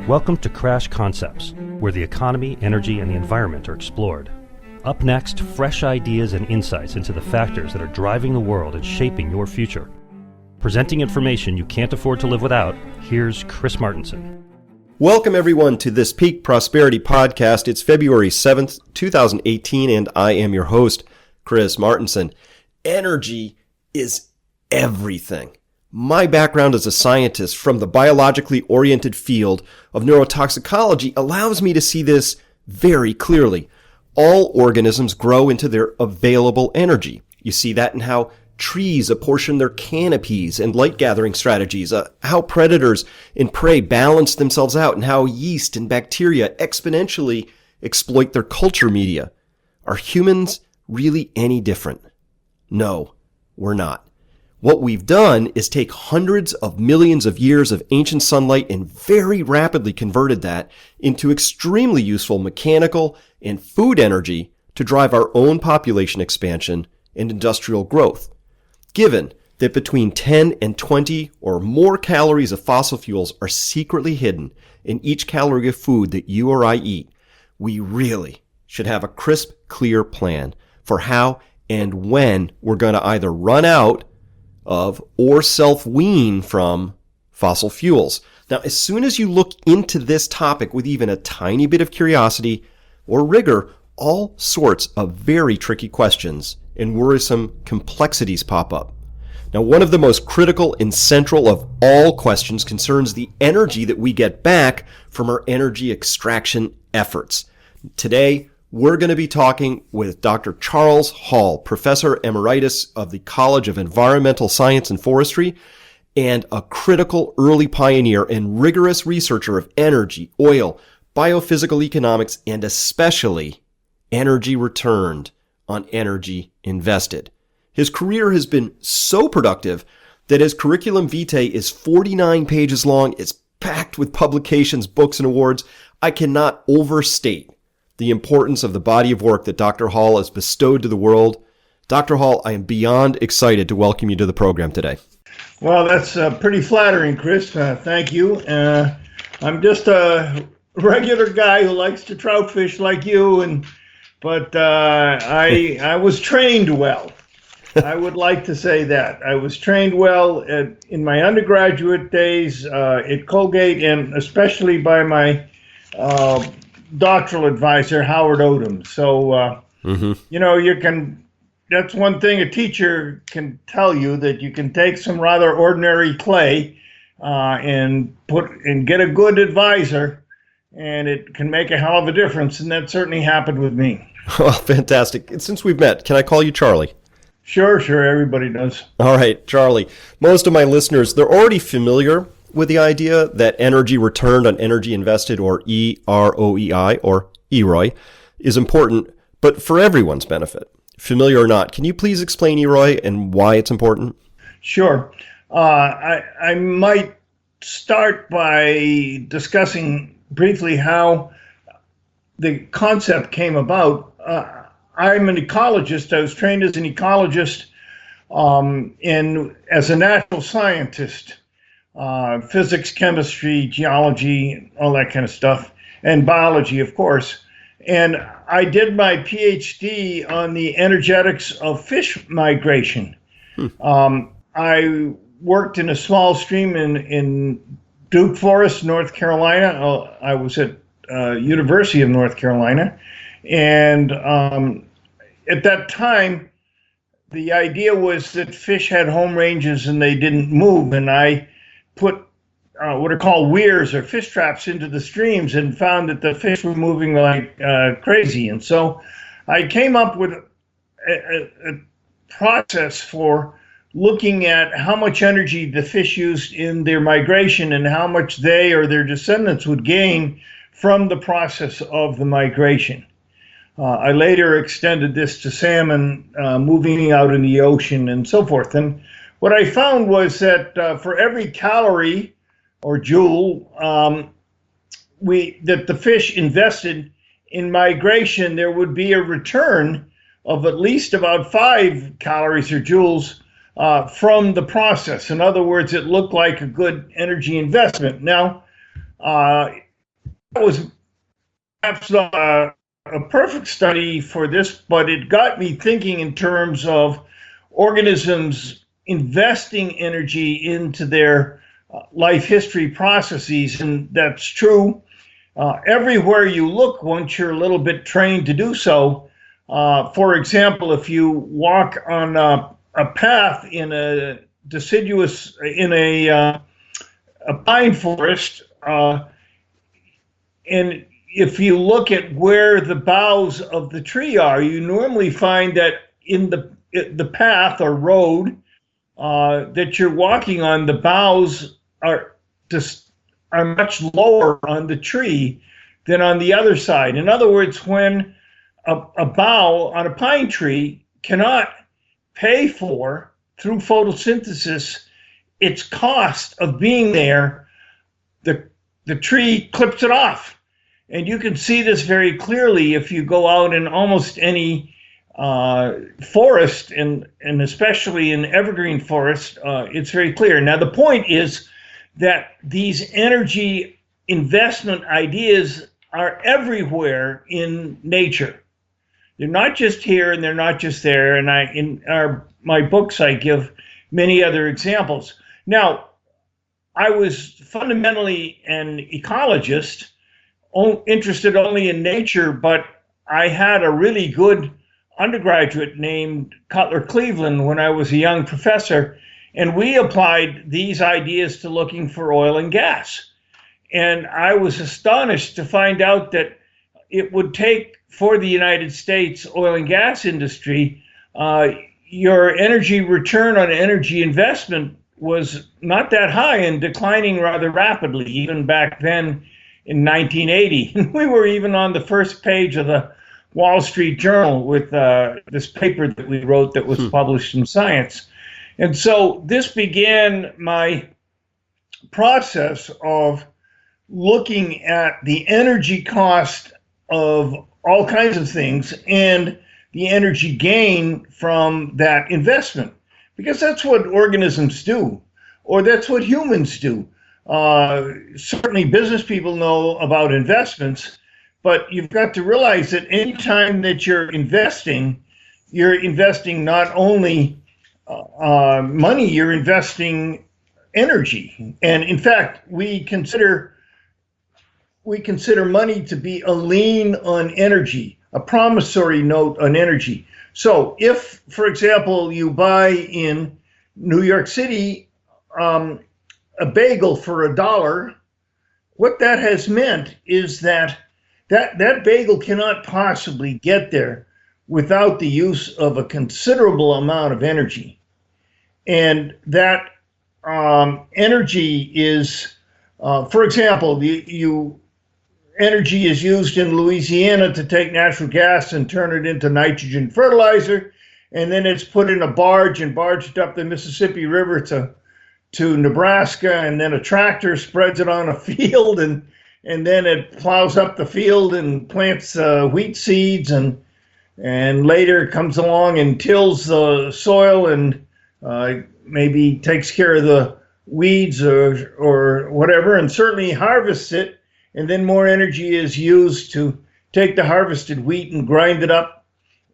Welcome to Crash Concepts, where the economy, energy, and the environment are explored. Up next, fresh ideas and insights into the factors that are driving the world and shaping your future. Presenting information you can't afford to live without, here's Chris Martenson. Welcome everyone to this Peak Prosperity Podcast. It's February 7th, 2018, and I am your host, Chris Martenson. Energy is everything. My background as a scientist from the biologically oriented field of neurotoxicology allows me to see this very clearly. All organisms grow into their available energy. You see that in how trees apportion their canopies and light gathering strategies, how predators and prey balance themselves out, and how yeast and bacteria exponentially exploit their culture media. Are humans really any different? No, we're not. What we've done is take hundreds of millions of years of ancient sunlight and very rapidly converted that into extremely useful mechanical and food energy to drive our own population expansion and industrial growth. Given that between 10 and 20 or more calories of fossil fuels are secretly hidden in each calorie of food that you or I eat, we really should have a crisp, clear plan for how and when we're going to either run out of or self-wean from fossil fuels. Now, as soon as you look into this topic with even a tiny bit of curiosity or rigor, all sorts of very tricky questions and worrisome complexities pop up. Now, one of the most critical and central of all questions concerns the energy that we get back from our energy extraction efforts. Today, we're going to be talking with Dr. Charles Hall, Professor Emeritus of the College of Environmental Science and Forestry, and a critical early pioneer and rigorous researcher of energy, oil, biophysical economics, and especially energy returned on energy invested. His career has been so productive that his curriculum vitae is 49 pages long. It's packed with publications, books, and awards. I cannot overstate the importance of the body of work that Dr. Hall has bestowed to the world. Dr. Hall, I am beyond excited to welcome you to the program today. Well, that's pretty flattering, Chris. Thank you. I'm just a regular guy who likes to trout fish like you, but I was trained well. I would like to say that. I was trained well in my undergraduate days at Colgate, and especially by my doctoral advisor, Howard Odom. So, that's one thing a teacher can tell you, that you can take some rather ordinary clay and get a good advisor, and it can make a hell of a difference. And that certainly happened with me. Well, fantastic. Since we've met, can I call you Charlie? Sure, everybody does. All right, Charlie. Most of my listeners, they're already familiar with the idea that energy returned on energy invested, or EROEI, or EROI, is important, but for everyone's benefit. Familiar or not, can you please explain EROI and why it's important? Sure. I might start by discussing briefly how the concept came about. I'm an ecologist. I was trained as an ecologist and as a natural scientist. Physics, chemistry, geology, all that kind of stuff, and biology, of course. And I did my PhD on the energetics of fish migration. I worked in a small stream in Duke Forest, North Carolina. I was at University of North Carolina. And at that time, the idea was that fish had home ranges and they didn't move. And I put what are called weirs or fish traps into the streams and found that the fish were moving like crazy. And so I came up with a process for looking at how much energy the fish used in their migration and how much they or their descendants would gain from the process of the migration. I later extended this to salmon moving out in the ocean and so forth. And what I found was that for every calorie or joule that the fish invested in migration, there would be a return of at least about 5 calories or joules from the process. In other words, it looked like a good energy investment. Now, that was perhaps not a perfect study for this, but it got me thinking in terms of organisms investing energy into their life history processes, and that's true everywhere you look once you're a little bit trained to do so. For example, if you walk on a path in a deciduous, in a pine forest, and if you look at where the boughs of the tree are, you normally find that in the path or road that you're walking on, the boughs are much lower on the tree than on the other side. In other words, when a bough on a pine tree cannot pay for, through photosynthesis, its cost of being there, the tree clips it off. And you can see this very clearly if you go out in almost any forest, and especially in evergreen forest. It's very clear. Now, the point is that these energy investment ideas are everywhere in nature. They're not just here and they're not just there. And in my books, I give many other examples. Now, I was fundamentally an ecologist, interested only in nature, but I had a really good undergraduate named Cutler Cleveland when I was a young professor, and we applied these ideas to looking for oil and gas. And I was astonished to find out that it would take, for the United States oil and gas industry, your energy return on energy investment was not that high and declining rather rapidly, even back then in 1980. And we were even on the first page of the Wall Street Journal with this paper that we wrote that was published in Science. And so this began my process of looking at the energy cost of all kinds of things and the energy gain from that investment, because that's what organisms do, or that's what humans do. Certainly business people know about investments, but you've got to realize that any time that you're investing not only money, you're investing energy. And in fact, we consider money to be a lien on energy, a promissory note on energy. So if, for example, you buy in New York City a bagel for $1, what that has meant is that bagel cannot possibly get there without the use of a considerable amount of energy. And that energy is, for example, energy is used in Louisiana to take natural gas and turn it into nitrogen fertilizer, and then it's put in a barge and barged up the Mississippi River to Nebraska, and then a tractor spreads it on a field, and then it plows up the field and plants wheat seeds, and later comes along and tills the soil and maybe takes care of the weeds or whatever, and certainly harvests it. And then more energy is used to take the harvested wheat and grind it up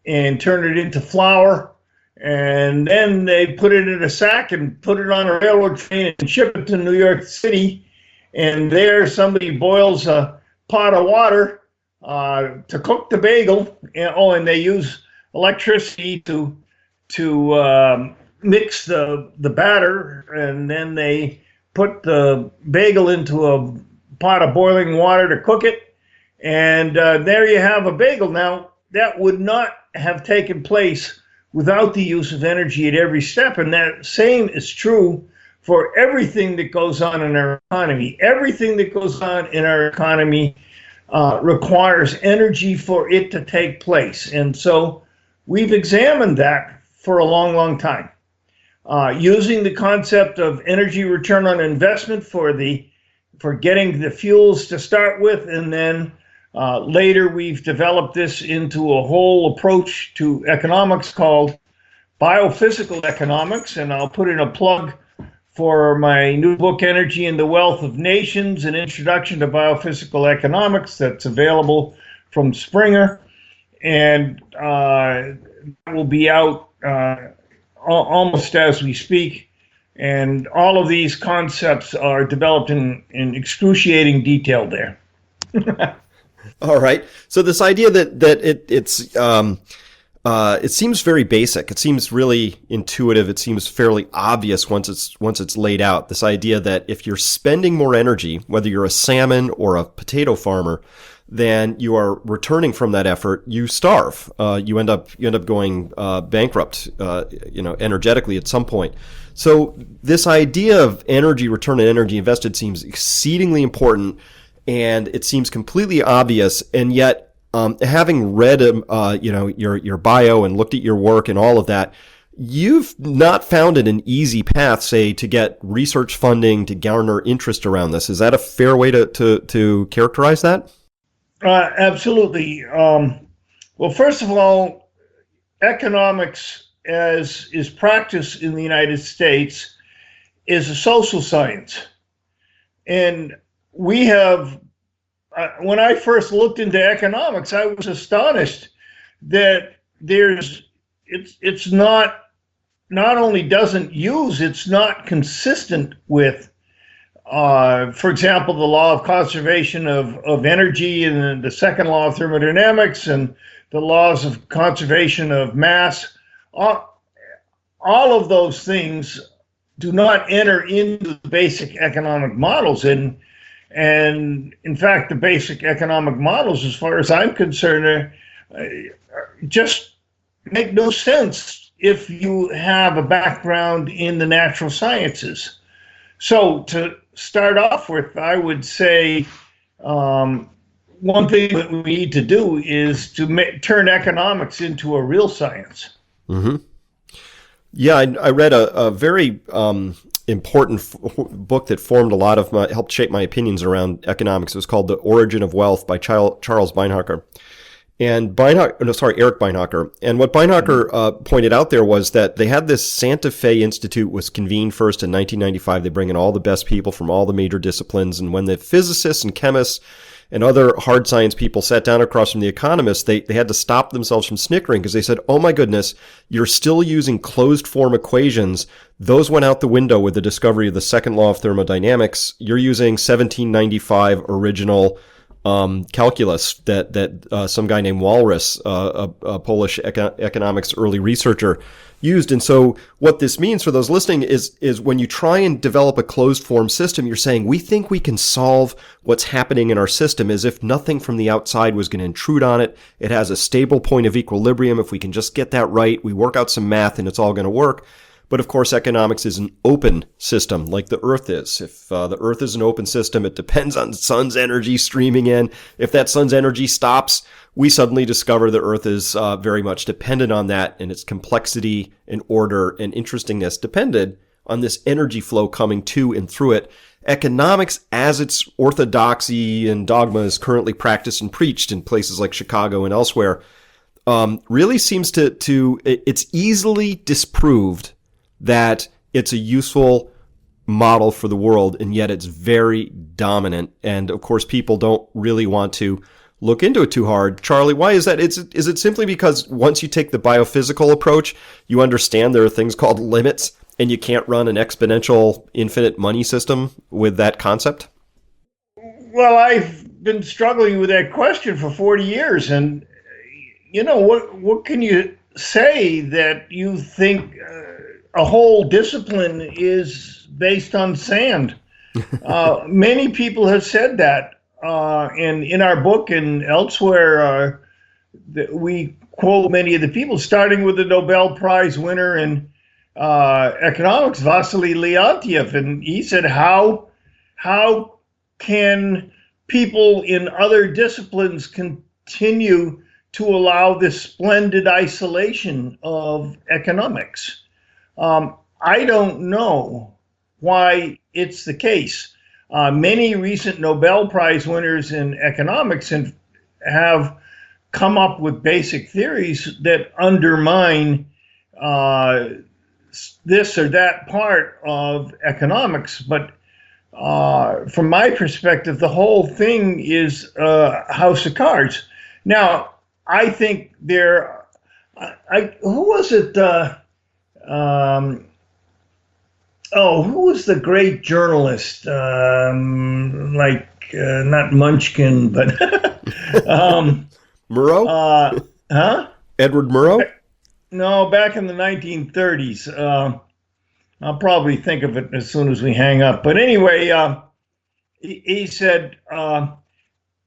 and turn it into flour. And then they put it in a sack and put it on a railroad train and ship it to New York City. And there somebody boils a pot of water to cook the bagel. And they use electricity to mix the batter. And then they put the bagel into a pot of boiling water to cook it, and there you have a bagel. Now, that would not have taken place without the use of energy at every step, and that same is true for everything that goes on in our economy. Everything that goes on in our economy requires energy for it to take place, and so we've examined that for a long, long time, using the concept of energy return on investment for getting the fuels to start with, and then later we've developed this into a whole approach to economics called biophysical economics, and I'll put in a plug for my new book, Energy and the Wealth of Nations, an introduction to biophysical economics, that's available from Springer, and will be out almost as we speak. And all of these concepts are developed in excruciating detail there. All right. So this idea that it seems very basic. It seems really intuitive. It seems fairly obvious once it's laid out. This idea that if you're spending more energy, whether you're a salmon or a potato farmer, then you are returning from that effort, you starve. You end up going bankrupt, energetically at some point. So this idea of energy return and energy invested seems exceedingly important, and it seems completely obvious. And yet, having read your bio and looked at your work and all of that, you've not found it an easy path, say, to get research funding to garner interest around this. Is that a fair way to characterize that? Absolutely. Well, first of all, economics, as is practiced in the United States, is a social science. And we have, when I first looked into economics, I was astonished that it's not only doesn't use, it's not consistent with, for example, the law of conservation of energy, and the second law of thermodynamics, and the laws of conservation of mass. All of those things do not enter into the basic economic models. And in fact, the basic economic models, as far as I'm concerned, just make no sense if you have a background in the natural sciences. So to start off with, I would say one thing that we need to do is to turn economics into a real science. Mm-hmm. Yeah, I read a very important book that formed helped shape my opinions around economics. It was called The Origin of Wealth by Charles Beinhocker. And Eric Beinhocker. And what Beinhocker pointed out there was that they had this Santa Fe Institute was convened first in 1995. They bring in all the best people from all the major disciplines. And when the physicists and chemists and other hard science people sat down across from the economists, they had to stop themselves from snickering, because they said, oh my goodness, you're still using closed form equations. Those went out the window with the discovery of the second law of thermodynamics. You're using 1795 original calculus that some guy named Walras, a Polish economics early researcher, used. And so what this means for those listening is when you try and develop a closed form system, you're saying, we think we can solve what's happening in our system as if nothing from the outside was going to intrude on it. It has a stable point of equilibrium. If we can just get that right, we work out some math and it's all going to work. But of course, economics is an open system like the Earth is. If the Earth is an open system, it depends on the sun's energy streaming in. If that sun's energy stops, we suddenly discover the Earth is very much dependent on that, and its complexity and order and interestingness depended on this energy flow coming to and through it. Economics, as its orthodoxy and dogma is currently practiced and preached in places like Chicago and elsewhere, really seems to it's easily disproved that it's a useful model for the world, and yet it's very dominant. And of course, people don't really want to look into it too hard. Charlie, why is that? Is it simply because once you take the biophysical approach, you understand there are things called limits, and you can't run an exponential infinite money system with that concept? Well, I've been struggling with that question for 40 years, and what can you say that you think a whole discipline is based on sand? Many people have said that, and in our book and elsewhere, we quote many of the people, starting with the Nobel Prize winner in economics, Vasily Leontief, and he said, "How can people in other disciplines continue to allow this splendid isolation of economics?" I don't know why it's the case. Many recent Nobel Prize winners in economics have come up with basic theories that undermine this or that part of economics, but from my perspective, the whole thing is a house of cards. Now, I think who was it? Who was the great journalist? Not Munchkin, but Murrow? huh? Edward Murrow? No, back in the 1930s. I'll probably think of it as soon as we hang up. But anyway, he said,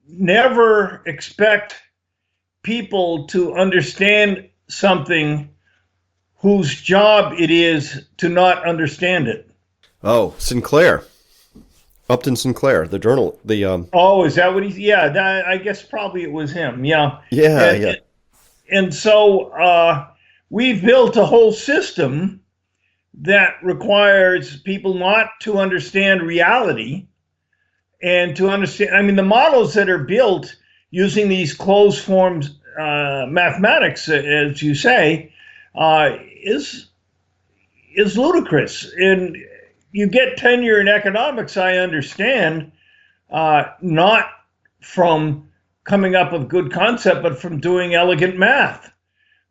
never expect people to understand something whose job it is to not understand it. Oh, Sinclair. Upton Sinclair, the journal. Oh, is that what he's... Yeah, I guess probably it was him. Yeah. Yeah. And so we've built a whole system that requires people not to understand reality and to understand... I mean, the models that are built using these closed forms mathematics, as you say, is ludicrous. And you get tenure in economics, I understand, not from coming up with good concept, but from doing elegant math.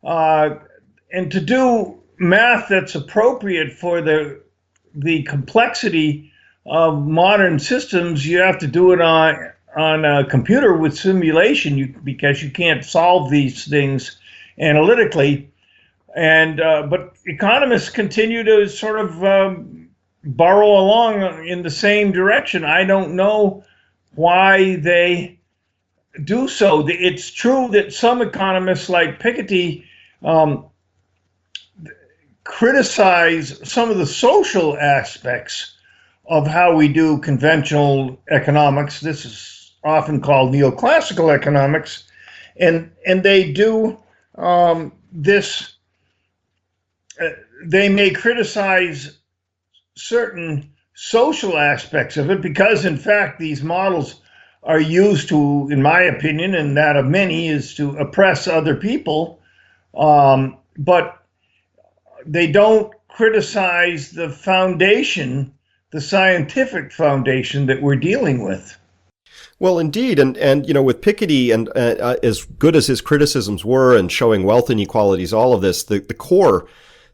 And to do math that's appropriate for the complexity of modern systems, you have to do it on a computer with simulation, because you can't solve these things analytically. And but economists continue to sort of burrow along in the same direction. I don't know why they do so. It's true that some economists like Piketty criticize some of the social aspects of how we do conventional economics. This is often called neoclassical economics, and they do this. They may criticize certain social aspects of it because, in fact, these models are used to, in my opinion, and that of many, is to oppress other people. But they don't criticize the foundation, the scientific foundation that we're dealing with. Well, indeed, and with Piketty, and as good as his criticisms were, and showing wealth inequalities, all of this, the core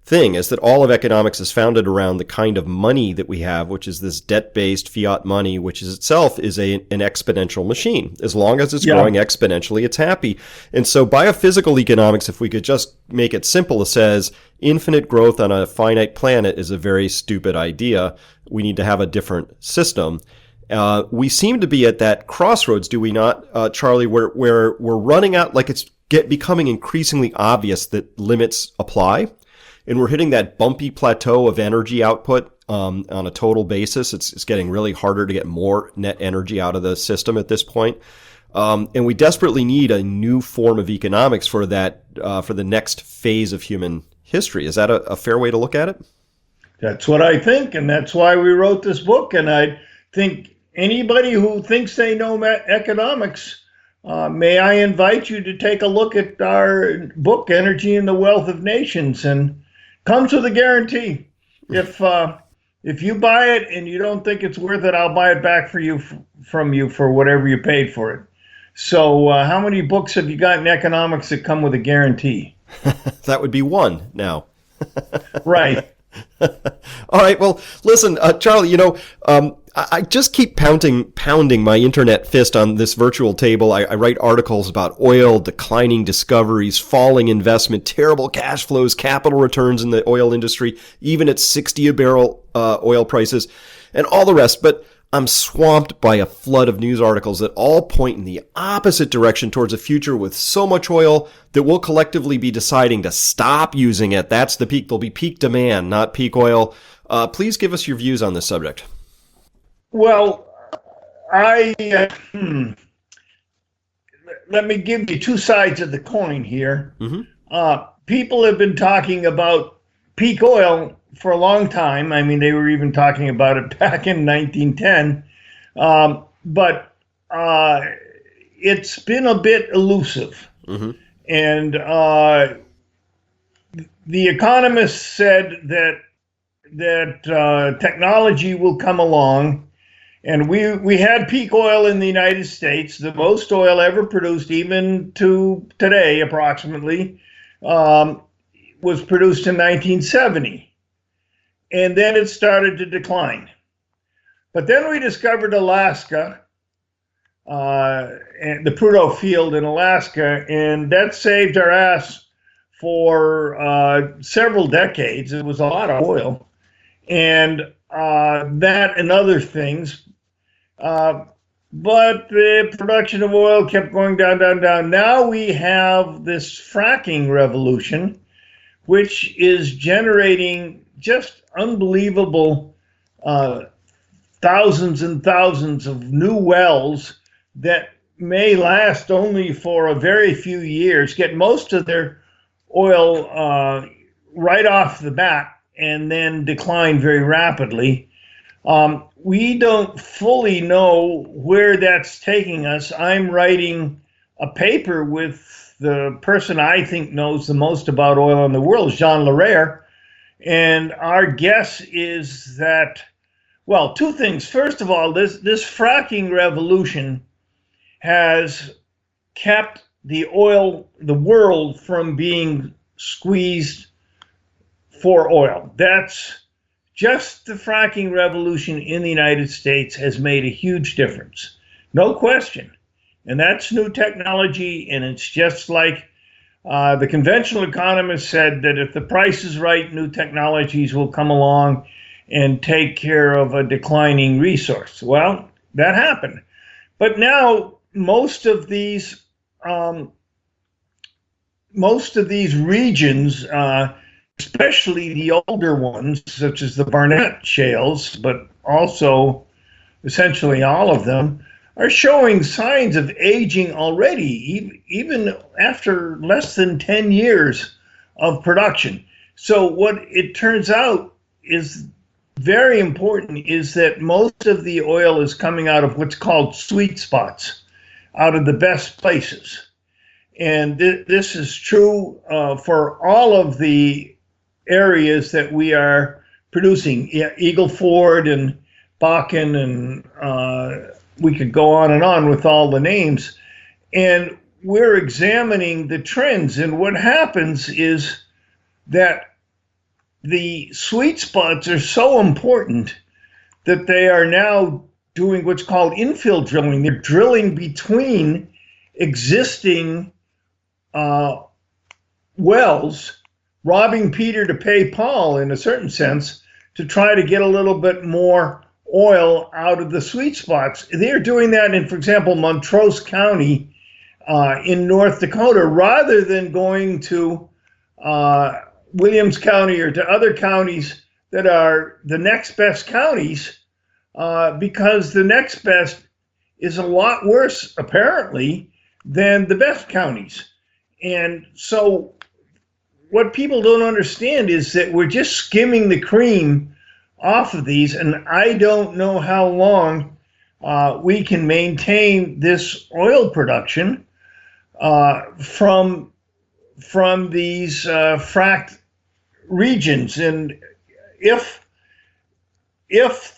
thing is that all of economics is founded around the kind of money that we have, which is this debt-based fiat money, which is itself is an exponential machine. As long as it's growing exponentially, it's happy. And so biophysical economics, if we could just make it simple, it says infinite growth on a finite planet is a very stupid idea. We need to have a different system. We seem to be at that crossroads, do we not, Charlie, where we're running out, like it's becoming increasingly obvious that limits apply. And we're hitting that bumpy plateau of energy output on a total basis. It's getting really harder to get more net energy out of the system at this point. And we desperately need a new form of economics for that, for the next phase of human history. Is that a fair way to look at it? That's what I think, and that's why we wrote this book. And I think anybody who thinks they know economics, may I invite you to take a look at our book, Energy and the Wealth of Nations, and comes with a guarantee. If you buy it and you don't think it's worth it, I'll buy it back from you for whatever you paid for it. So how many books have you got in economics that come with a guarantee? That would be one now. Right. All right. Well, listen, Charlie, I just keep pounding my internet fist on this virtual table. I write articles about oil, declining discoveries, falling investment, terrible cash flows, capital returns in the oil industry, even at 60 a barrel oil prices, and all the rest. But I'm swamped by a flood of news articles that all point in the opposite direction towards a future with so much oil that we'll collectively be deciding to stop using it. That's the peak. There'll be peak demand, not peak oil. Please give us your views on this subject. Well, let me give you two sides of the coin here. Mm-hmm. People have been talking about peak oil for a long time. I mean, they were even talking about it back in 1910. But it's been a bit elusive. Mm-hmm. And the economists said that technology will come along, and we had peak oil in the United States, the most oil ever produced, even to today, approximately, was produced in 1970, and then it started to decline. But then we discovered Alaska, and the Prudhoe Field in Alaska, and that saved our ass for several decades. It was a lot of oil, and that and other things. But the production of oil kept going down, down, down. Now we have this fracking revolution, which is generating just unbelievable thousands and thousands of new wells that may last only for a very few years, get most of their oil right off the bat, and then decline very rapidly. We don't fully know where that's taking us. I'm writing a paper with the person I think knows the most about oil in the world, Jean Larrère, and our guess is that, well, two things. First of all, this fracking revolution has kept the world from being squeezed for oil. That's just the fracking revolution in the United States has made a huge difference. No question. And that's new technology, and it's just like the conventional economists said that if the price is right, new technologies will come along and take care of a declining resource. Well, that happened. But now most of these regions, especially the older ones, such as the Barnett shales, but also essentially all of them, are showing signs of aging already, even after less than 10 years of production. So what it turns out is very important is that most of the oil is coming out of what's called sweet spots, out of the best places. And this is true for all of the areas that we are producing, Eagle Ford and Bakken, and we could go on and on with all the names. And we're examining the trends. And what happens is that the sweet spots are so important that they are now doing what's called infill drilling. They're drilling between existing wells, robbing Peter to pay Paul in a certain sense, to try to get a little bit more oil out of the sweet spots. They're doing that in, for example, Montrose County in North Dakota, rather than going to Williams County or to other counties that are the next best counties, because the next best is a lot worse, apparently, than the best counties. And so what people don't understand is that we're just skimming the cream off of these, and I don't know how long we can maintain this oil production from these fracked regions. And if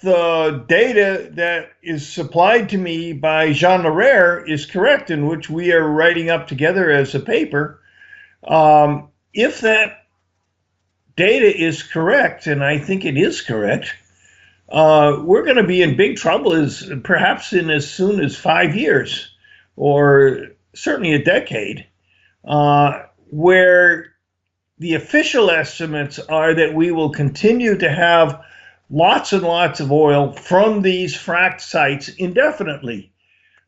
the data that is supplied to me by Jean Larrère is correct, in which we are writing up together as a paper, if that data is correct, and I think it is correct, we're going to be in big trouble perhaps in as soon as 5 years, or certainly a decade, where the official estimates are that we will continue to have lots and lots of oil from these fracked sites indefinitely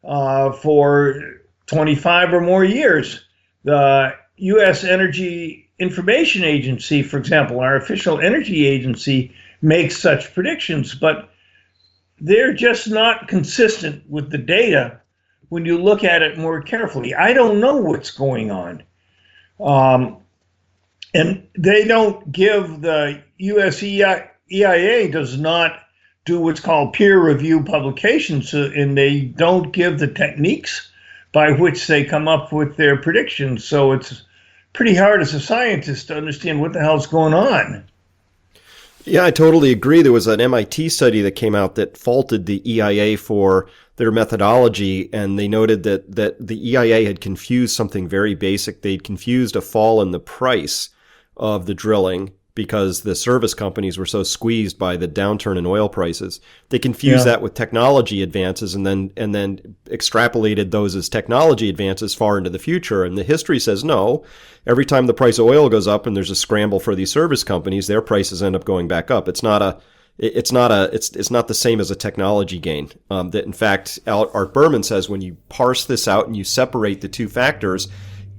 for 25 or more years. The U.S. Energy Information Agency, for example, our official energy agency, makes such predictions, but they're just not consistent with the data when you look at it more carefully. I don't know what's going on. And they don't give the US EIA does not do what's called peer review publications, and they don't give the techniques by which they come up with their predictions. So it's pretty hard as a scientist to understand what the hell's going on. Yeah, I totally agree. There was an MIT study that came out that faulted the EIA for their methodology, and they noted that the EIA had confused something very basic. They'd confused a fall in the price of the drilling because the service companies were so squeezed by the downturn in oil prices. They confused that with technology advances and then extrapolated those as technology advances far into the future. And the history says no. Every time the price of oil goes up and there's a scramble for these service companies, their prices end up going back up. It's not the same as a technology gain. That in fact, Art Berman says when you parse this out and you separate the two factors,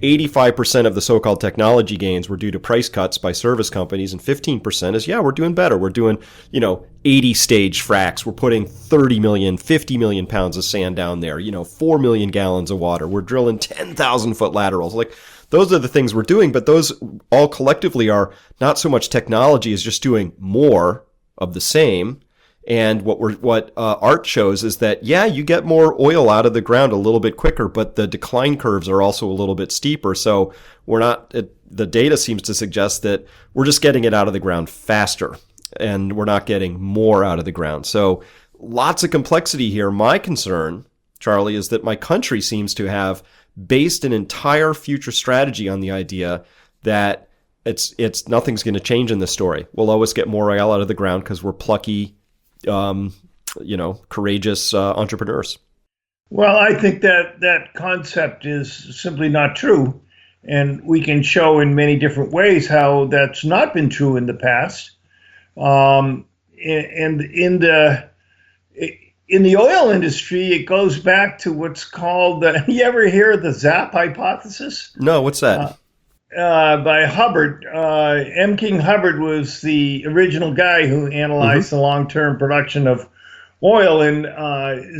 85% of the so-called technology gains were due to price cuts by service companies, and 15% is, we're doing better. We're doing, 80 stage fracs. We're putting 30 million, 50 million pounds of sand down there, 4 million gallons of water. We're drilling 10,000 foot laterals. Like, those are the things we're doing, but those all collectively are not so much technology as just doing more of the same. And what Art shows is that, you get more oil out of the ground a little bit quicker, but the decline curves are also a little bit steeper. So the data seems to suggest that we're just getting it out of the ground faster and we're not getting more out of the ground. So lots of complexity here. My concern, Charlie, is that my country seems to have based an entire future strategy on the idea that it's nothing's going to change in this story. We'll always get more oil out of the ground because we're plucky, courageous entrepreneurs. Well, I think that concept is simply not true. And we can show in many different ways how that's not been true in the past. And in the oil industry, it goes back to what's called, you ever hear the ZAP hypothesis? No, what's that? By Hubbard. M. King Hubbard was the original guy who analyzed the long-term production of oil, and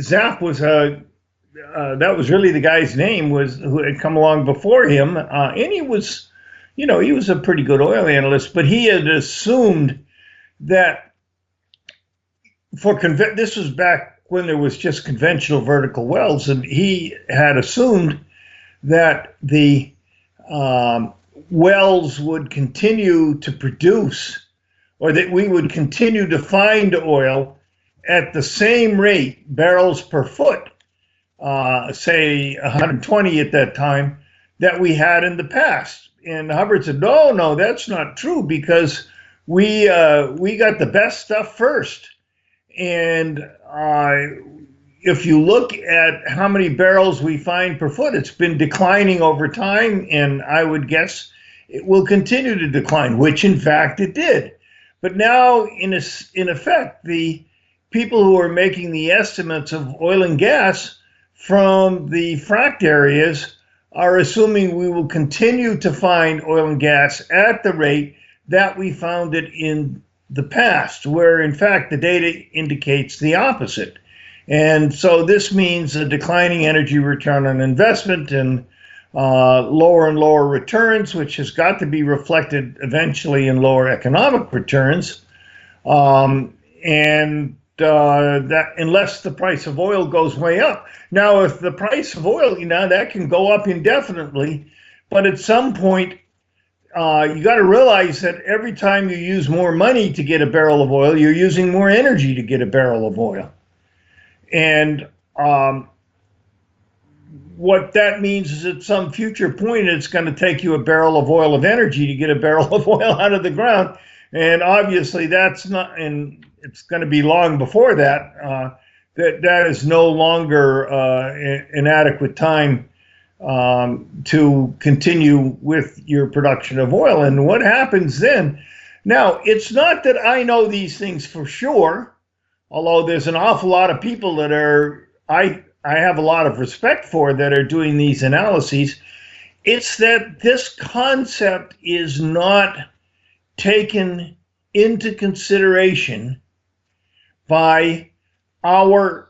ZAP was that was really the guy's name, who had come along before him, and he was a pretty good oil analyst, but he had assumed that this was back when there was just conventional vertical wells, and he had assumed that the wells would continue to produce, or that we would continue to find oil at the same rate, barrels per foot, say 120 at that time, that we had in the past. And Hubbard said, no, that's not true, because we got the best stuff first. And if you look at how many barrels we find per foot, it's been declining over time, and I would guess it will continue to decline, which in fact it did. But now, in effect, the people who are making the estimates of oil and gas from the fracked areas are assuming we will continue to find oil and gas at the rate that we found it in the past, where in fact the data indicates the opposite. And so this means a declining energy return on investment and lower and lower returns, which has got to be reflected eventually in lower economic returns. That unless the price of oil goes way up. Now, if the price of oil, that can go up indefinitely, but at some point, you got to realize that every time you use more money to get a barrel of oil, you're using more energy to get a barrel of oil. And what that means is at some future point, it's going to take you a barrel of oil of energy to get a barrel of oil out of the ground. And obviously that's not, and it's going to be long before that, that is no longer an adequate time to continue with your production of oil. And what happens then? Now, it's not that I know these things for sure, although there's an awful lot of people that I have a lot of respect for that are doing these analyses. It's that this concept is not taken into consideration by our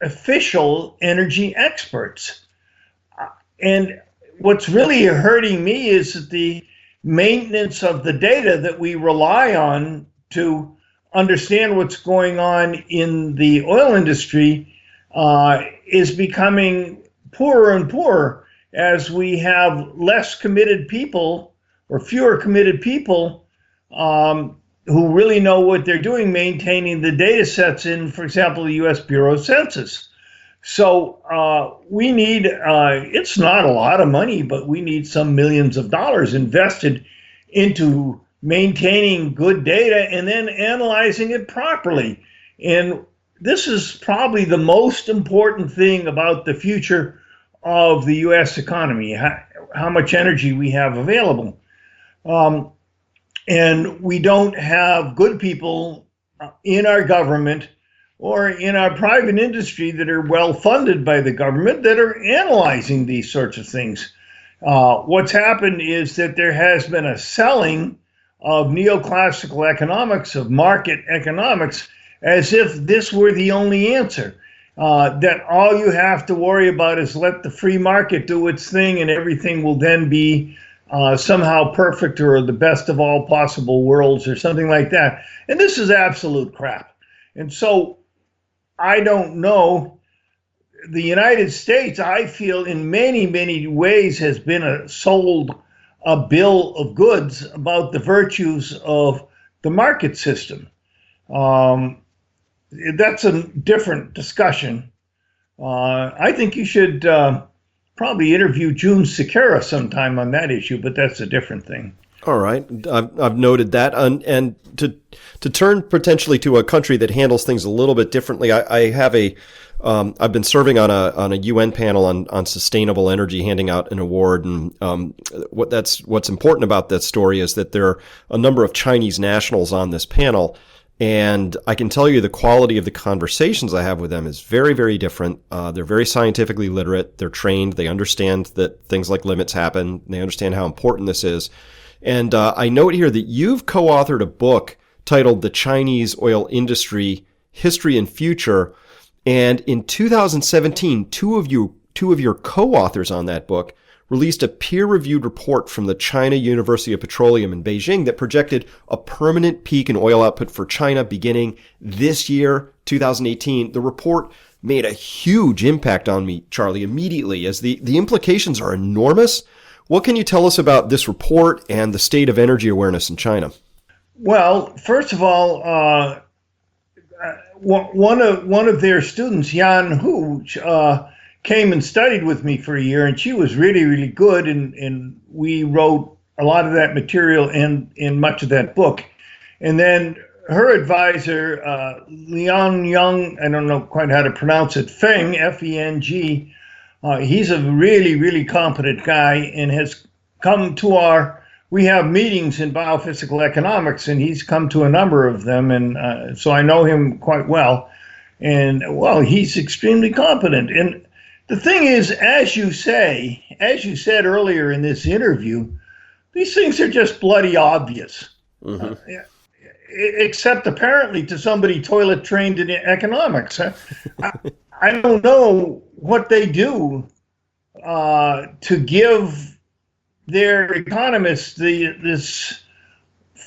official energy experts. And what's really hurting me is that the maintenance of the data that we rely on to understand what's going on in the oil industry is becoming poorer and poorer. as we have less committed people or fewer committed people who really know what they're doing, maintaining the data sets in, for example, the U.S. Bureau of Census. So we need, it's not a lot of money, but we need some millions of dollars invested into maintaining good data and then analyzing it properly. And this is probably the most important thing about the future of the U.S. economy, how much energy we have available. And we don't have good people in our government or in our private industry that are well funded by the government that are analyzing these sorts of things. What's happened is that there has been a selling of neoclassical economics, of market economics, as if this were the only answer. That all you have to worry about is let the free market do its thing and everything will then be somehow perfect or the best of all possible worlds or something like that. And this is absolute crap. And so I don't know. The United States, I feel, in many, many ways has been sold a bill of goods about the virtues of the market system. That's a different discussion. I think you should probably interview June Sequeira sometime on that issue, but that's a different thing. All right, I've noted that, and to turn potentially to a country that handles things a little bit differently. I have I've been serving on a UN panel on sustainable energy, handing out an award, and what's important about that story is that there are a number of Chinese nationals on this panel. And I can tell you the quality of the conversations I have with them is very, very different. They're very scientifically literate. They're trained. They understand that things like limits happen. They understand how important this is. And I note here that you've co-authored a book titled The Chinese Oil Industry, History and Future. And in 2017, two of your co-authors on that book released a peer-reviewed report from the China University of Petroleum in Beijing that projected a permanent peak in oil output for China beginning this year, 2018. The report made a huge impact on me, Charlie, immediately, as the implications are enormous. What can you tell us about this report and the state of energy awareness in China? Well, first of all, one of their students, Yan Hu, came and studied with me for a year, and she was really, really good, and we wrote a lot of that material in much of that book. And then her advisor, Liang Yang, I don't know quite how to pronounce it, Feng, F-E-N-G, he's a really, really competent guy and has come to we have meetings in biophysical economics, and he's come to a number of them, and so I know him quite well. And, well, he's extremely competent. And the thing is, as you said earlier in this interview, these things are just bloody obvious. Mm-hmm. Except apparently to somebody toilet trained in economics. I don't know what they do to give their economists this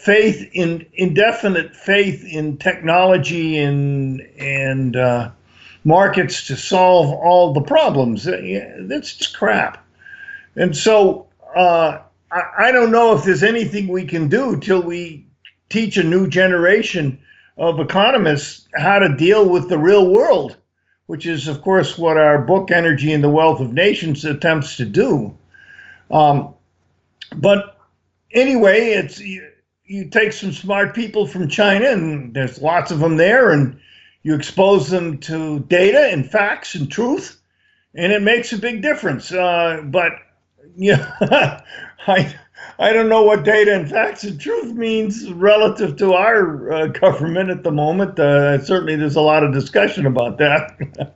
indefinite faith in technology and markets to solve all the problems. That's just crap. And so I don't know if there's anything we can do till we teach a new generation of economists how to deal with the real world, which is, of course, what our book, Energy and the Wealth of Nations, attempts to do. But anyway, you take some smart people from China, and there's lots of them there, and you expose them to data and facts and truth, and it makes a big difference. But yeah, I don't know what data and facts and truth means relative to our government at the moment. Certainly, there's a lot of discussion about that.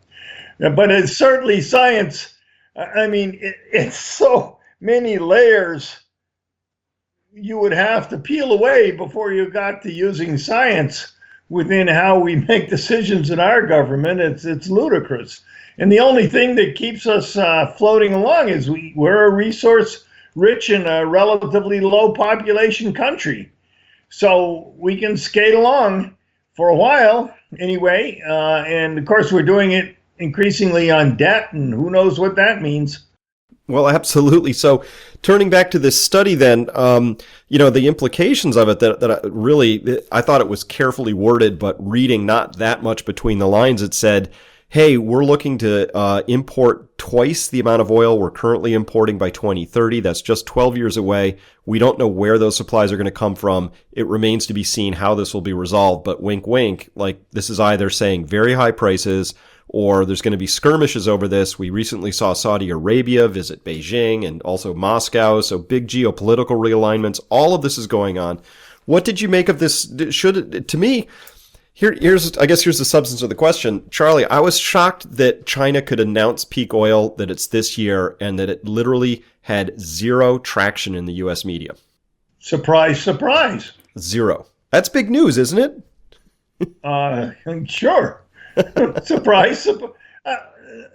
But it's certainly science. I mean, it's so many layers you would have to peel away before you got to using science within how we make decisions in our government. It's ludicrous. And the only thing that keeps us floating along is we're a resource-rich and a relatively low population country. So we can skate along for a while anyway. And of course, we're doing it increasingly on debt, and who knows what that means. Well, absolutely. So turning back to this study then, the implications of it that I thought it was carefully worded, but reading not that much between the lines, it said, hey, we're looking to import twice the amount of oil we're currently importing by 2030. That's just 12 years away. We don't know where those supplies are going to come from. It remains to be seen how this will be resolved. But wink, wink, like this is either saying very high prices or there's going to be skirmishes over this. We recently saw Saudi Arabia visit Beijing and also Moscow. So big geopolitical realignments. All of this is going on. What did you make of this? To me, here's the substance of the question. Charlie, I was shocked that China could announce peak oil, that it's this year, and that it literally had zero traction in the U.S. media. Surprise, surprise. Zero. That's big news, isn't it? Sure. Surprise.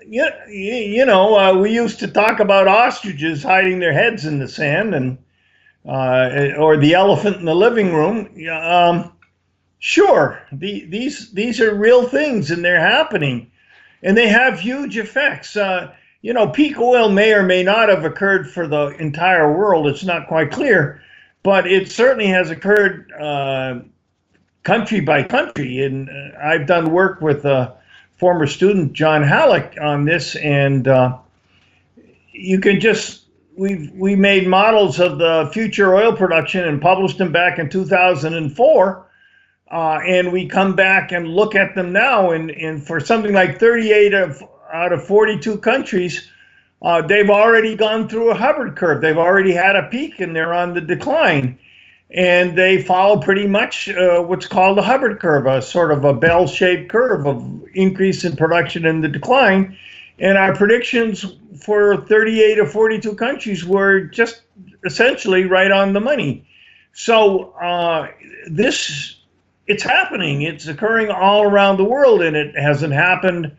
We used to talk about ostriches hiding their heads in the sand, and or the elephant in the living room. Sure, these are real things, and they're happening, and they have huge effects. Peak oil may or may not have occurred for the entire world. It's not quite clear, but it certainly has occurred country by country. And I've done work with former student John Halleck on this, and you can we made models of the future oil production and published them back in 2004. And we come back and look at them now, and for something like 38 out of 42 countries, they've already gone through a Hubbert curve. They've already had a peak, and they're on the decline. And they follow pretty much what's called a Hubbert curve, a sort of a bell-shaped curve of increase in production and the decline. And our predictions for 38 of 42 countries were just essentially right on the money. So it's happening. It's occurring all around the world, and it hasn't happened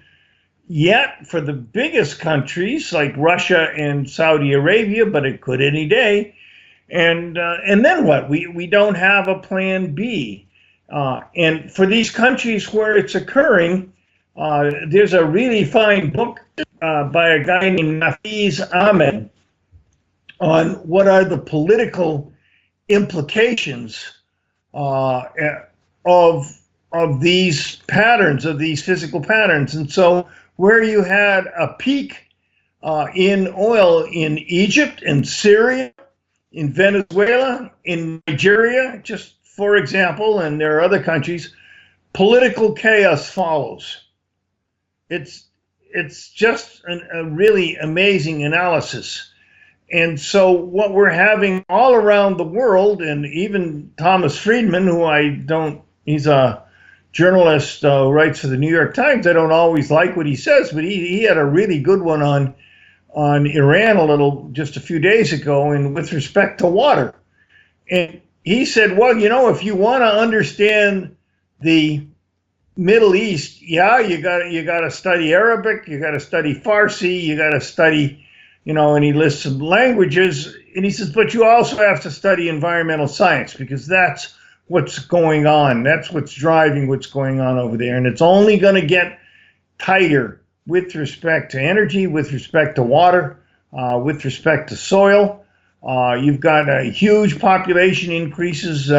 yet for the biggest countries like Russia and Saudi Arabia, but it could any day. And then what? We don't have a plan B. And for these countries where it's occurring, there's a really fine book by a guy named Nafiz Ahmed on what are the political implications of these patterns, of these physical patterns. And so where you had a peak in oil in Egypt, in Syria, in Venezuela, in Nigeria, just for example, and there are other countries, political chaos follows. It's just a really amazing analysis. And so what we're having all around the world, and even Thomas Friedman, he's a journalist who writes for the New York Times. I don't always like what he says, but he had a really good one on Iran just a few days ago, and with respect to water. And he said, well, if you want to understand the Middle East, you got to study Arabic, you got to study Farsi, you got to study, and he lists some languages, and he says, but you also have to study environmental science, because that's what's going on. That's what's driving what's going on over there. And it's only going to get tighter with respect to energy, with respect to water, with respect to soil. You've got a huge population increases,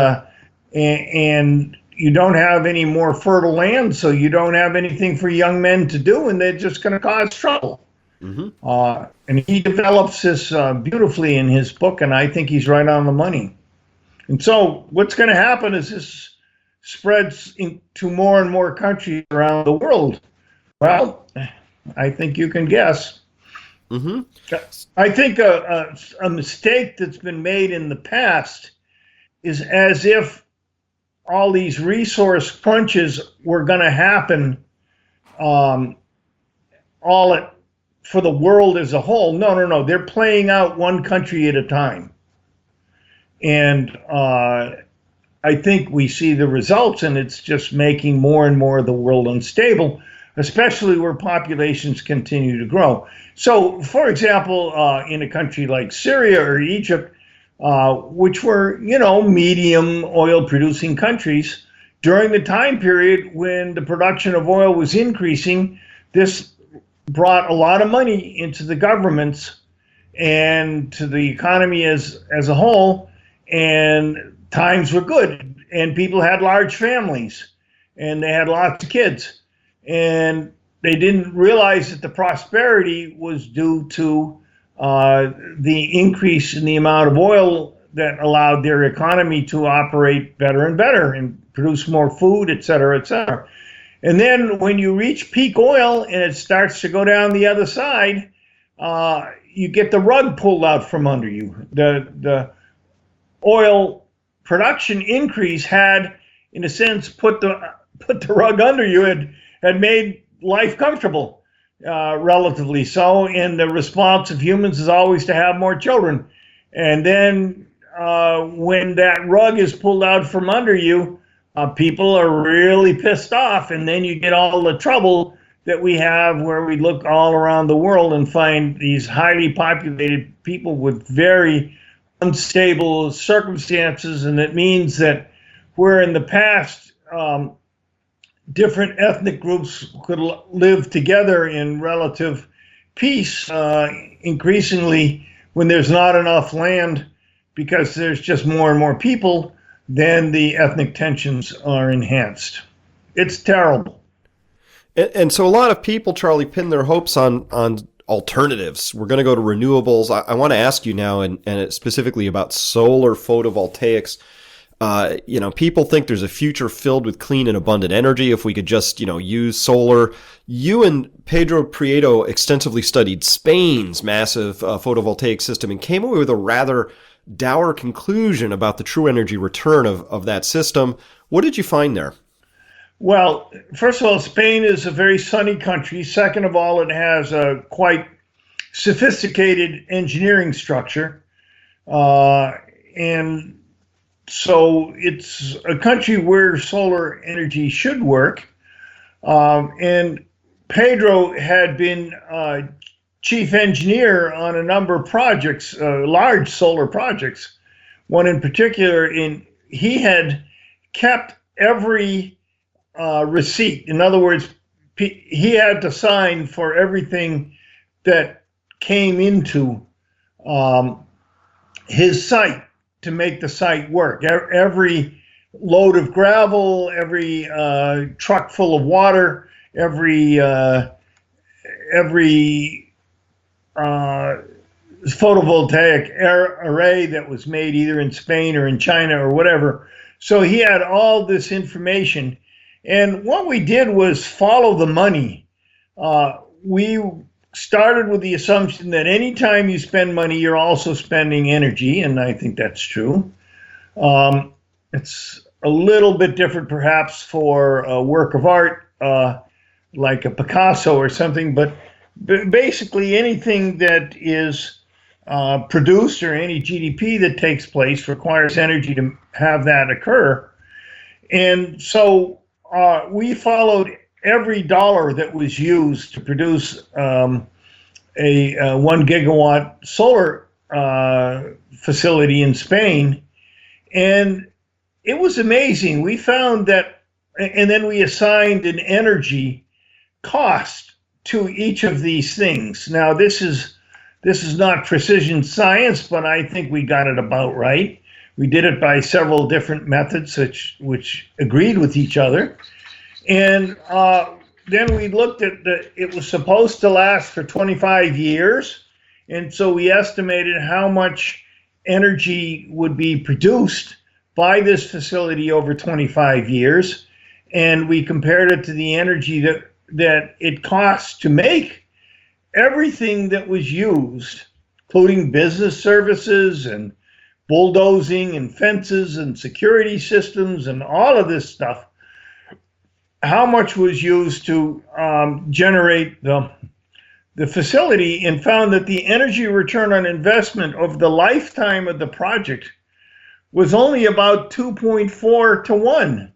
and you don't have any more fertile land, so you don't have anything for young men to do, and they're just going to cause trouble. Mm-hmm. And he develops this beautifully in his book, and I think he's right on the money. And so what's going to happen is this spreads into more and more countries around the world. Well, I think you can guess. Mm-hmm. I think a mistake that's been made in the past is as if all these resource crunches were going to happen for the world as a whole. No. They're playing out one country at a time. And I think we see the results, and it's just making more and more of the world unstable, especially where populations continue to grow. So, for example, in a country like Syria or Egypt, which were, medium oil-producing countries, during the time period when the production of oil was increasing, this brought a lot of money into the governments, and to the economy as a whole, and times were good, and people had large families, and they had lots of kids, and they didn't realize that the prosperity was due to the increase in the amount of oil that allowed their economy to operate better and better and produce more food, et cetera, et cetera. And then when you reach peak oil and it starts to go down the other side, you get the rug pulled out from under you. The oil production increase had, in a sense, put the rug under you, had made life comfortable, relatively so. And the response of humans is always to have more children. And then when that rug is pulled out from under you, people are really pissed off, and then you get all the trouble that we have where we look all around the world and find these highly populated people with very unstable circumstances. And it means that where in the past different ethnic groups could live together in relative peace, increasingly when there's not enough land because there's just more and more people, then the ethnic tensions are enhanced. It's terrible. And so a lot of people, Charlie, pin their hopes on alternatives. We're going to go to renewables. I want to ask you now, and specifically about solar photovoltaics. People think there's a future filled with clean and abundant energy if we could just, use solar. You and Pedro Prieto extensively studied Spain's massive photovoltaic system and came away with a rather dour conclusion about the true energy return of that system. What did you find there? Well, first of all, Spain is a very sunny country. Second of all, it has a quite sophisticated engineering structure. And so it's a country where solar energy should work. And Pedro had been chief engineer on a number of projects, large solar projects. One in particular, he had kept every receipt. In other words, he had to sign for everything that came into his site to make the site work. Every load of gravel, every truck full of water, every photovoltaic array that was made either in Spain or in China or whatever. So he had all this information. And what we did was follow the money. We started with the assumption that anytime you spend money, you're also spending energy, and I think that's true. It's a little bit different perhaps for a work of art like a Picasso or something, but basically anything that is produced or any GDP that takes place requires energy to have that occur. And so we followed every dollar that was used to produce a 1 gigawatt solar facility in Spain. And it was amazing. We found that, and then we assigned an energy cost to each of these things. Now, this is not precision science, but I think we got it about right. We did it by several different methods which agreed with each other. And then we looked at it was supposed to last for 25 years. And so we estimated how much energy would be produced by this facility over 25 years. And we compared it to the energy that it costs to make everything that was used, including business services and bulldozing and fences and security systems and all of this stuff, how much was used to generate the facility, and found that the energy return on investment over the lifetime of the project was only about 2.4 to 1.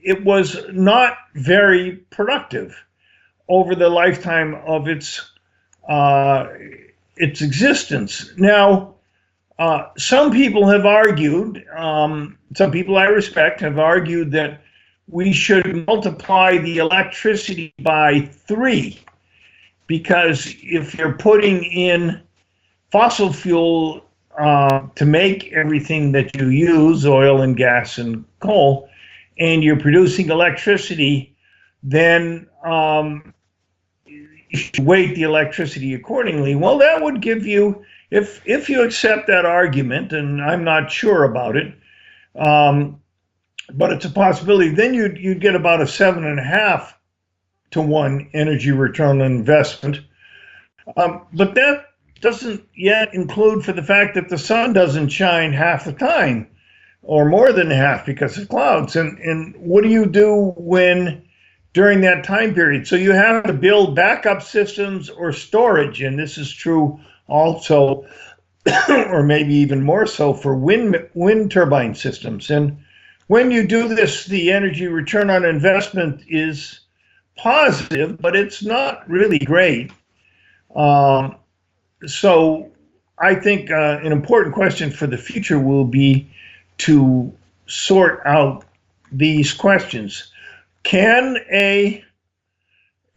It was not very productive over the lifetime of its existence. Now, some people have argued, some people I respect have argued that we should multiply the electricity by 3 because if you're putting in fossil fuel to make everything that you use, oil and gas and coal, and you're producing electricity, then you should weight the electricity accordingly. Well, that would give you, if you accept that argument, and I'm not sure about it, but it's a possibility, then you'd get about a 7.5 to 1 energy return on investment. But that doesn't yet include for the fact that the sun doesn't shine half the time, or more than half because of clouds. And what do you do during that time period? So you have to build backup systems or storage, and this is true also, or maybe even more so for wind turbine systems. And when you do this, the energy return on investment is positive, but it's not really great. So I think an important question for the future will be to sort out these questions. Can a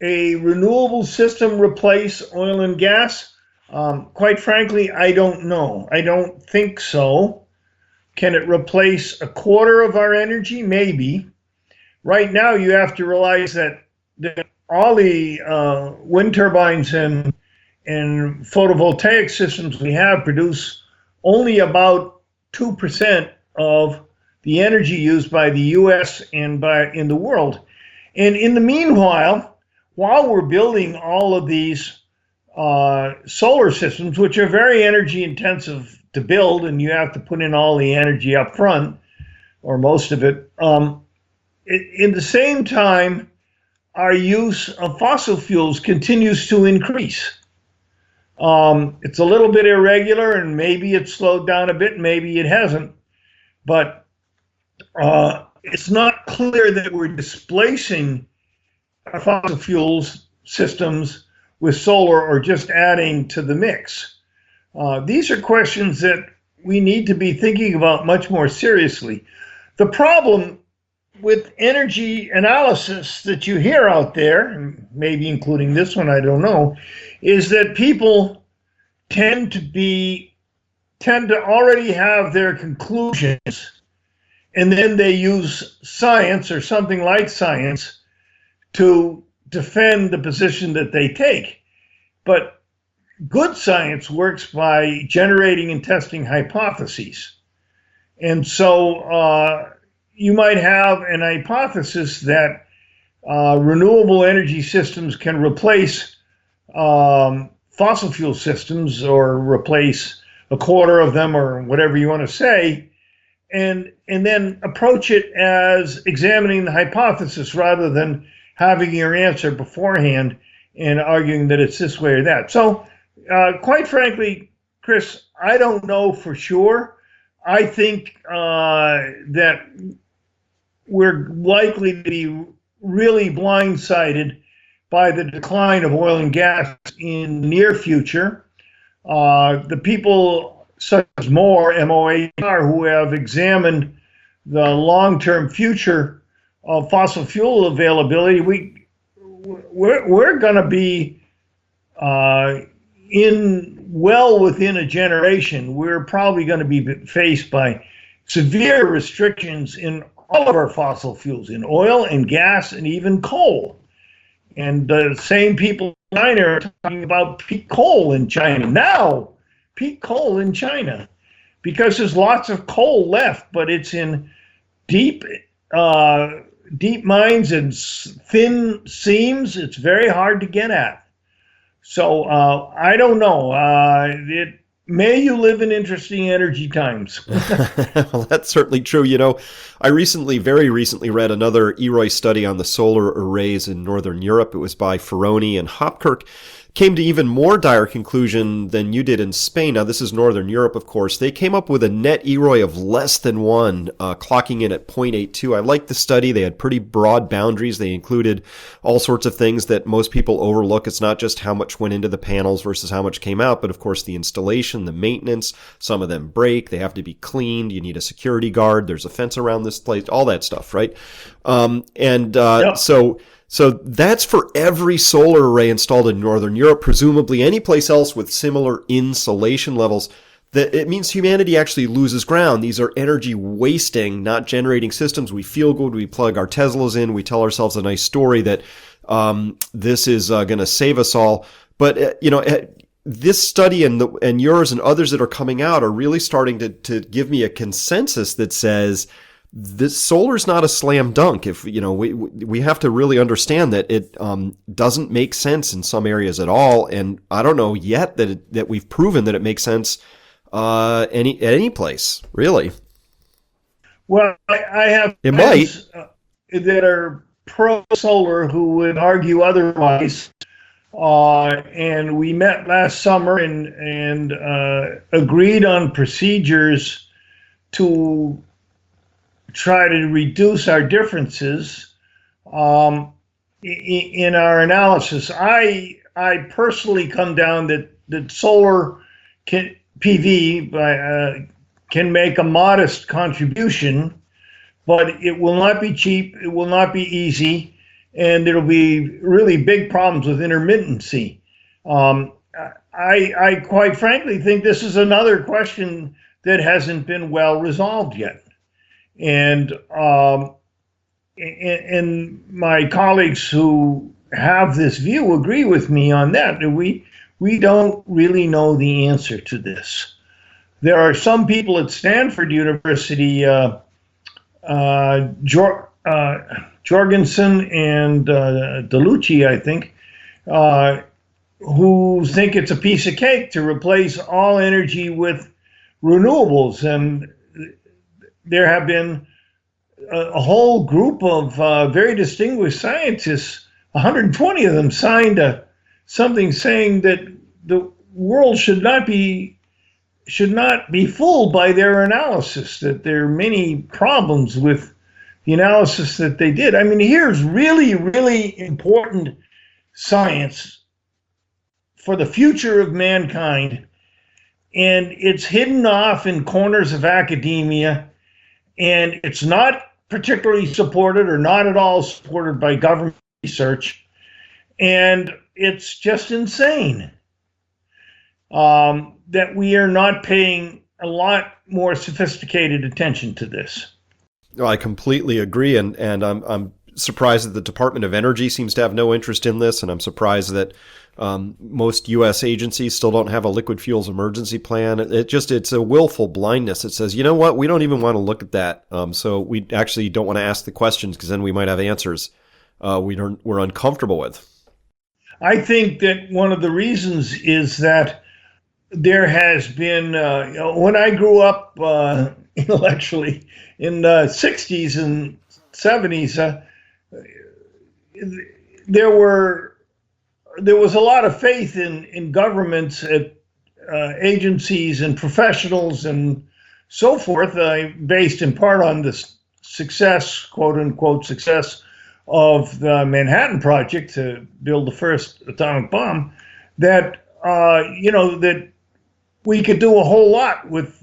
renewable system replace oil and gas? Quite frankly, I don't know. I don't think so. Can it replace a quarter of our energy? Maybe. Right now, you have to realize that all the wind turbines and photovoltaic systems we have produce only about 2% of the energy used by the U.S. and in the world. And in the meanwhile, while we're building all of these solar systems, which are very energy intensive to build, and you have to put in all the energy up front, or most of it, in the same time, our use of fossil fuels continues to increase. It's a little bit irregular, and maybe it's slowed down a bit, maybe it hasn't. But it's not clear that we're displacing our fossil fuels systems with solar or just adding to the mix. These are questions that we need to be thinking about much more seriously. The problem with energy analysis that you hear out there, and maybe including this one, I don't know, is that people tend to already have their conclusions, and then they use science or something like science to defend the position that they take. But good science works by generating and testing hypotheses. And so you might have an hypothesis that renewable energy systems can replace fossil fuel systems, or replace a quarter of them, or whatever you want to say, and then approach it as examining the hypothesis rather than having your answer beforehand and arguing that it's this way or that. So quite frankly, Chris, I don't know for sure. I think that we're likely to be really blindsided by the decline of oil and gas in the near future. The people such as Moore, M-O-A-R, who have examined the long-term future of fossil fuel availability, we're going to be within a generation. We're probably going to be faced by severe restrictions in all of our fossil fuels, in oil and gas and even coal. And the same people in China are talking about peak coal in China. Now, peak coal in China, because there's lots of coal left, but it's in deep mines and thin seams. It's very hard to get at. So I don't know. May you live in interesting energy times. Well, that's certainly true. You know, I very recently read another EROEI study on the solar arrays in Northern Europe. It was by Ferroni and Hopkirk. Came to even more dire conclusion than you did in Spain. Now, this is Northern Europe, of course. They came up with a net EROEI of less than 1, clocking in at 0.82. I liked the study. They had pretty broad boundaries. They included all sorts of things that most people overlook. It's not just how much went into the panels versus how much came out, but of course the installation, the maintenance. Some of them break. They have to be cleaned. You need a security guard. There's a fence around this place, all that stuff, right? Yep. So So that's for every solar array installed in Northern Europe, presumably any place else with similar insolation levels. That it means humanity actually loses ground. These are energy wasting, not generating systems. We feel good. We plug our Teslas in. We tell ourselves a nice story that this is going to save us all. But this study and yours and others that are coming out are really starting to give me a consensus that says this solar's not a slam dunk. If we have to really understand that it doesn't make sense in some areas at all, and I don't know yet that we've proven that it makes sense any place really. Well, I have it friends might that are pro solar who would argue otherwise. And we met last summer and agreed on procedures to try to reduce our differences in our analysis. I personally come down that solar PV can make a modest contribution, but it will not be cheap, it will not be easy, and there'll be really big problems with intermittency. I quite frankly think this is another question that hasn't been well resolved yet. And my colleagues who have this view agree with me on that. We don't really know the answer to this. There are some people at Stanford University, Jorgensen and DeLucci, I think, who think it's a piece of cake to replace all energy with renewables. And there have been a whole group of very distinguished scientists, 120 of them signed something saying that the world should not be fooled by their analysis, that there are many problems with the analysis that they did. I mean, here's really, really important science for the future of mankind, and it's hidden off in corners of academia, and it's not particularly supported or not at all supported by government research, and it's just insane that we are not paying a lot more sophisticated attention to this. No, I completely agree, and I'm surprised that the Department of Energy seems to have no interest in this, and I'm surprised that most U.S. agencies still don't have a liquid fuels emergency plan. It's a willful blindness. It says, you know what, we don't even want to look at that, so we actually don't want to ask the questions because then we might have answers we're uncomfortable with. I think that one of the reasons is that there has been, when I grew up intellectually in the 60s and 70s, there was a lot of faith in governments, at agencies and professionals and so forth, based in part on the success, quote unquote, success of the Manhattan Project to build the first atomic bomb, that that we could do a whole lot with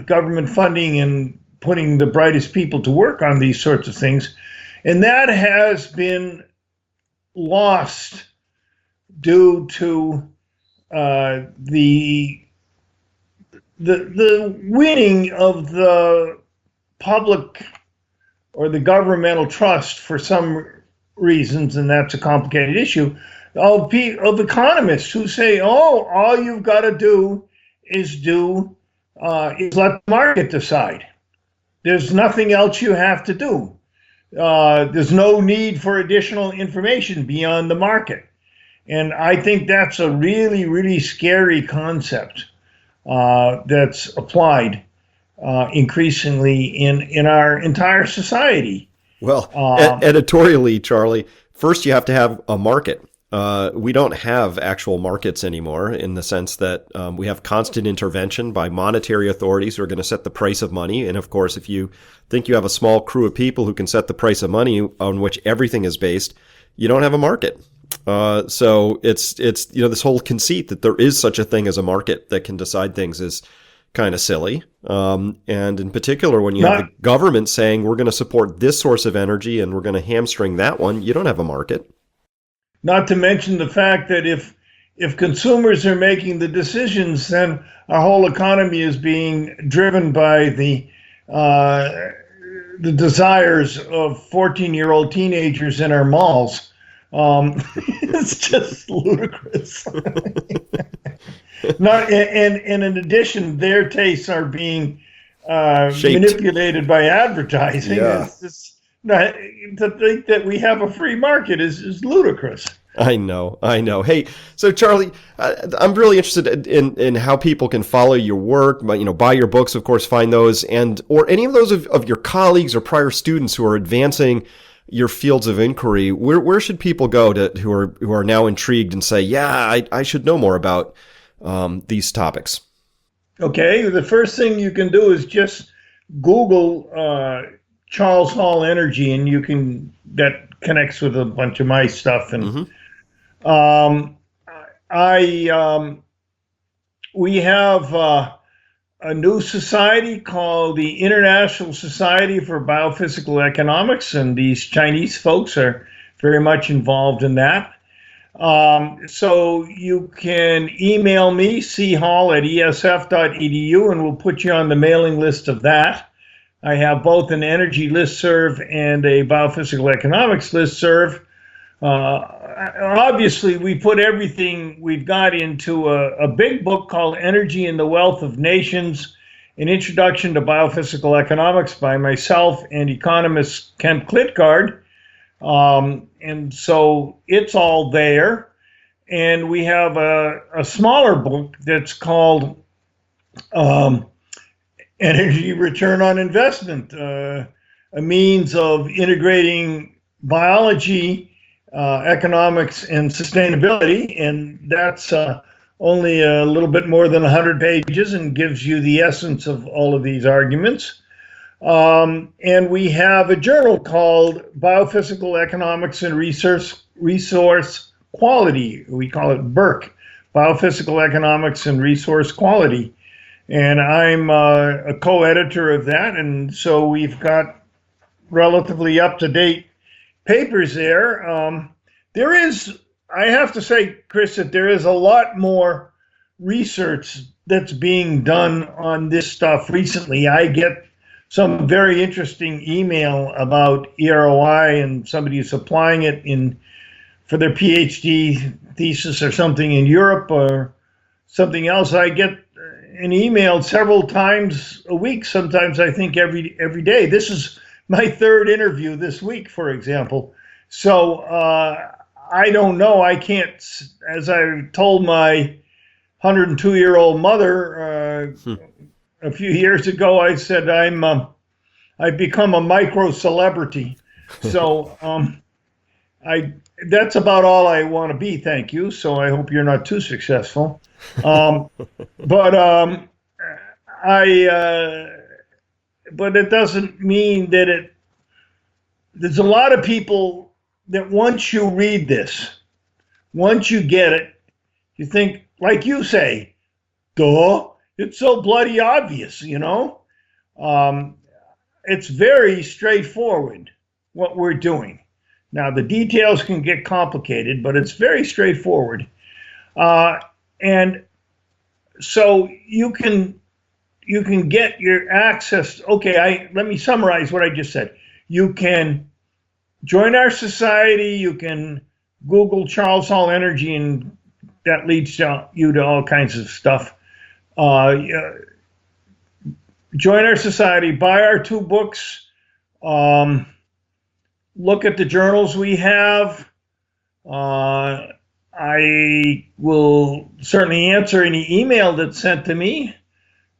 government funding and putting the brightest people to work on these sorts of things. And that has been lost due to the winning of the public or the governmental trust for some reasons, and that's a complicated issue, of economists who say, oh, all you've got to do is let the market decide. There's nothing else you have to do. There's no need for additional information beyond the market. And I think that's a really, really scary concept that's applied increasingly in our entire society. Well, editorially, Charlie, first you have to have a market. We don't have actual markets anymore in the sense that we have constant intervention by monetary authorities who are going to set the price of money. And of course, if you think you have a small crew of people who can set the price of money on which everything is based, you don't have a market. So it's this whole conceit that there is such a thing as a market that can decide things is kind of silly. And in particular, when you have the government saying we're going to support this source of energy and we're going to hamstring that one, you don't have a market. Not to mention the fact that if consumers are making the decisions, then our whole economy is being driven by the desires of 14-year-old teenagers in our malls. It's just ludicrous. And in addition, their tastes are being manipulated by advertising. Yeah. It's just, to think that we have a free market is ludicrous. I know. Hey, so Charlie, I'm really interested in how people can follow your work, buy your books, of course, find those, or any of those of your colleagues or prior students who are advancing your fields of inquiry. Where should people go who are now intrigued and say, yeah, I should know more about these topics? Okay, the first thing you can do is just Google Charles Hall Energy, and that connects with a bunch of my stuff. And we have a new society called the International Society for Biophysical Economics, and these Chinese folks are very much involved in that. So you can email me, chall@esf.edu, and we'll put you on the mailing list of that. I have both an energy listserv and a biophysical economics listserv. Obviously, we put everything we've got into a big book called Energy and the Wealth of Nations, An Introduction to Biophysical Economics by myself and economist Kent Klitgard. And so it's all there. And we have a smaller book that's called Energy Return on Investment, a means of integrating biology, economics, and sustainability. And that's only a little bit more than 100 pages and gives you the essence of all of these arguments. And we have a journal called Biophysical Economics and Resource Quality. We call it BERQ, Biophysical Economics and Resource Quality. And I'm a co-editor of that. And so we've got relatively up-to-date papers there. I have to say, Chris, that there is a lot more research that's being done on this stuff recently. I get some very interesting email about EROEI and somebody who's applying it for their PhD thesis or something in Europe or something else. I get an email several times a week, sometimes I think every day. This is my third interview this week, for example. So I don't know. I can't, as I told my 102-year-old mother a few years ago, I said I've become a micro celebrity. So that's about all I want to be. Thank you. So I hope you're not too successful. But it doesn't mean that there's a lot of people that once you read this, once you get it, you think, like you say, duh, it's so bloody obvious, It's very straightforward what we're doing. Now, the details can get complicated, but it's very straightforward. And so you can get your access. Okay, let me summarize what I just said. You can join our society. You can Google Charles Hall Energy, and that leads you to all kinds of stuff. Join our society, buy our 2 books, look at the journals we have. I will certainly answer any email that's sent to me,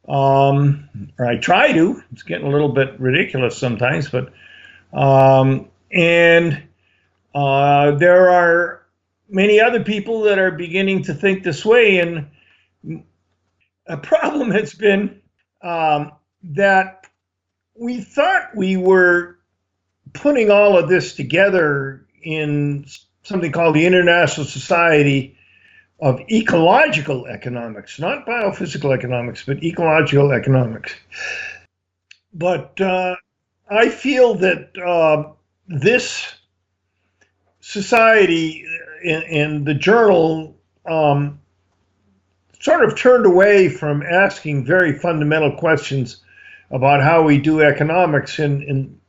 or I try to. It's getting a little bit ridiculous sometimes, but there are many other people that are beginning to think this way, and a problem has been that we thought we were putting all of this together in something called the International Society of ecological economics, not biophysical economics, but ecological economics. But I feel that this society in the journal sort of turned away from asking very fundamental questions about how we do economics and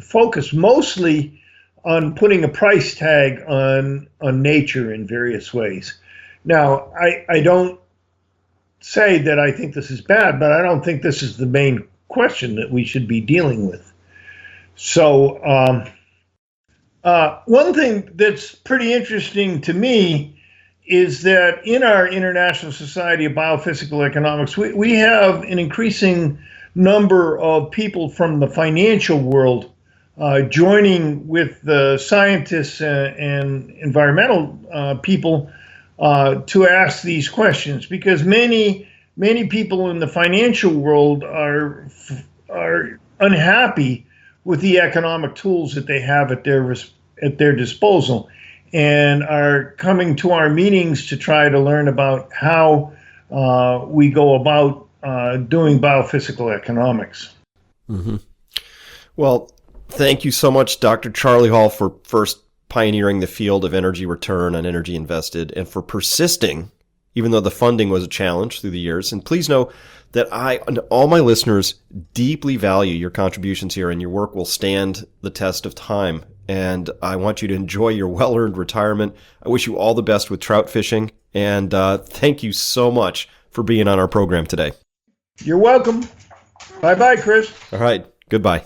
focus mostly on putting a price tag on nature in various ways. Now, I don't say that I think this is bad, but I don't think this is the main question that we should be dealing with. So one thing that's pretty interesting to me is that in our International Society of Biophysical Economics, we have an increasing number of people from the financial world joining with the scientists and environmental people to ask these questions, because many people in the financial world are unhappy with the economic tools that they have at their disposal, and are coming to our meetings to try to learn about how we go about doing biophysical economics. Mm-hmm. Well, thank you so much, Dr. Charlie Hall, for first pioneering the field of energy return on energy invested, and for persisting, even though the funding was a challenge through the years. And please know that I and all my listeners deeply value your contributions here, and your work will stand the test of time. And I want you to enjoy your well-earned retirement. I wish you all the best with trout fishing, and thank you so much for being on our program today. You're welcome. Bye-bye, Chris. All right. Goodbye.